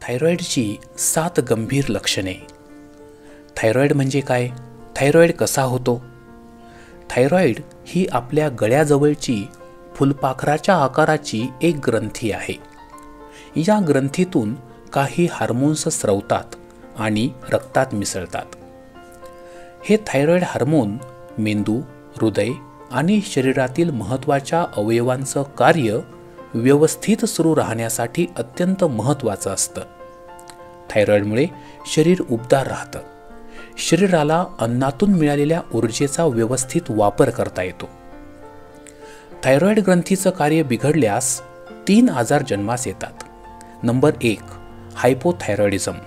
थायरॉईडची 7 गंभीर लक्षणे. थायरॉईड म्हणजे काय? थायरॉईड कसा होतो? थायरॉईड ही आपल्या गळ्याजवळची फुलपाखराच्या आकाराची एक ग्रंथी आहे. या ग्रंथीतून काही हार्मोन्स स्रवतात आणि रक्तात मिसळतात. हे थायरॉईड हार्मोन मेंदू, हृदय आणि शरीरातील महत्त्वाच्या अवयवांचं कार्य व्यवस्थित सुरू राहण्यासाठी अत्यंत महत्त्वाचं असतं. थायरॉईडमुळे शरीर उबदार राहतं. शरीराला अन्नातून मिळालेल्या ऊर्जेचा व्यवस्थित वापर करता येतो. थायरॉईड ग्रंथीचं कार्य बिघडल्यास 3 आजार जन्मास येतात. Number 1, hypothyroidism.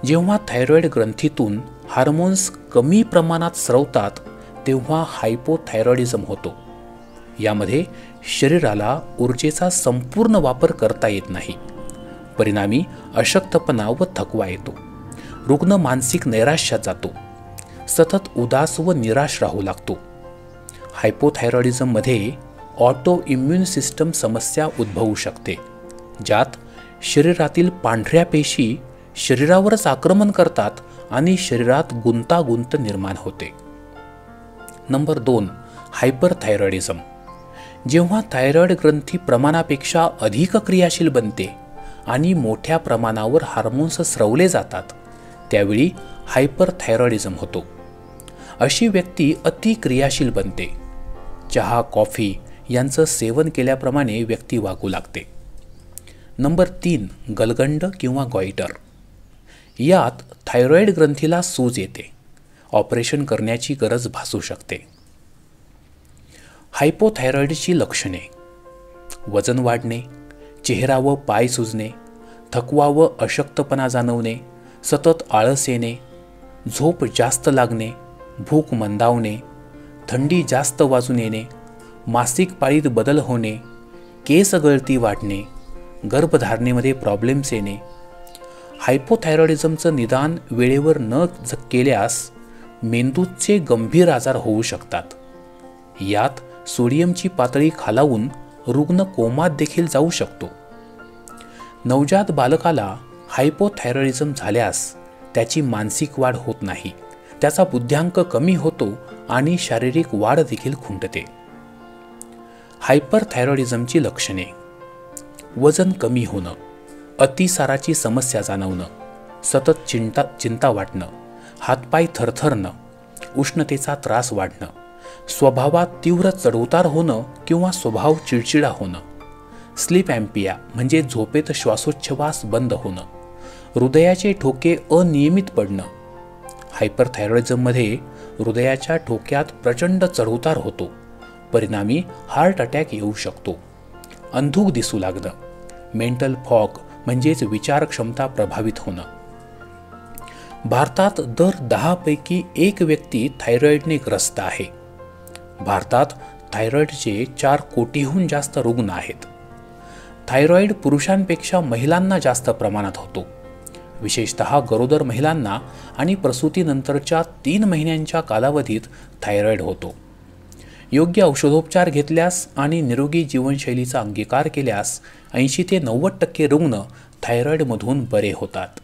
जेव्हा थायरॉईड ग्रंथीतून हार्मोन्स कमी प्रमाणात स्रवतात तेव्हा हायपोथायरॉइडिझम होतो. यामध्ये शरीराला ऊर्जेचा संपूर्ण वापर करता येत नाही. परिणामी अशक्तपणा व थकवा येतो. रुग्ण मानसिक नैराश्यात जातो. सतत उदास व निराश राहू लागतो. हायपोथायरॉइडिझममध्ये ऑटो इम्युन सिस्टम समस्या उद्भवू शकते, ज्यात शरीरातील पांढऱ्या पेशी शरीरावरच आक्रमण करतात आणि शरीरात गुंतागुंत निर्माण होते. Number 2, hyperthyroidism. जेव्हा थायरॉईड ग्रंथी प्रमाणापेक्षा अधिक क्रियाशील बनते आणि मोठ्या प्रमाणावर हार्मोन्स स्रवले जातात त्यावेळी हायपरथायरॉइडिझम होतो. अशी व्यक्ती अतिक्रियाशील बनते. चहा, कॉफी यांचं सेवन केल्याप्रमाणे व्यक्ती वागू लागते. नंबर 3, गलगंड किंवा गॉइटर. यात थायरॉईड ग्रंथीला सूज येते. ऑपरेशन करण्याची गरज भासू शकते. हायपोथायरॉईडची लक्षणे: वजन वाढणे, चेहरा व पाय सुजणे, थकवा व अशक्तपणा जाणवणे, सतत आळस येणे, झोप जास्त लागणे, भूक मंदावणे, थंडी जास्त वाजून येणे, मासिक पाळीत बदल होणे, केस गळती वाढणे, गर्भधारणेमध्ये प्रॉब्लेम्स येणे. हायपोथायरॉइडिझमचं निदान वेळेवर न केल्यास मेंदूचे गंभीर आजार होऊ शकतात. यात सोडियमची पातळी खालावून रुग्ण कोमात देखील जाऊ शकतो. नवजात बालकाला हायपोथायरॉइडिझम झाल्यास त्याची मानसिक वाढ होत नाही, त्याचा बुद्ध्यांक कमी होतो आणि शारीरिक वाढ देखील खुंटते. हायपरथायरॉइडिझमची लक्षणे: वजन कमी होणं, अतिसाराची समस्या जाणवणं, सतत चिंता वाटणं, हातपाय थरथरणं, उष्णतेचा त्रास वाढणं, स्वभावात तीव्र चढउतार होणं किंवा स्वभाव चिडचिडा होणं, स्लीप ॲम्पिया म्हणजे झोपेत श्वासोच्छवास बंद होणं, हृदयाचे ठोके अनियमित पडणं. हायपरथायरॉइडिझममध्ये हृदयाच्या ठोक्यात प्रचंड चढउतार होतो. परिणामी हार्ट अटॅक येऊ शकतो. अंधुक दिसू लागणं, मेंटल फॉग म्हणजेच विचार क्षमता प्रभावित होणं. भारतात दर 10 पैकी 1 व्यक्ती थायरॉईडने ग्रस्त आहे. भारतात थायरॉईडचे 4 कोटीहून जास्त रुग्ण आहेत. थायरॉईड पुरुषांपेक्षा महिलांना जास्त प्रमाणात होतो. विशेषतः गरोदर महिलांना आणि प्रसूतीनंतरच्या 3 महिन्यांच्या कालावधीत थायरॉईड होतो. योग्य औषधोपचार घेतल्यास आणि निरोगी जीवनशैलीचा अंगीकार केल्यास 80 ते 90% रुग्ण थायरॉईडमधून बरे होतात.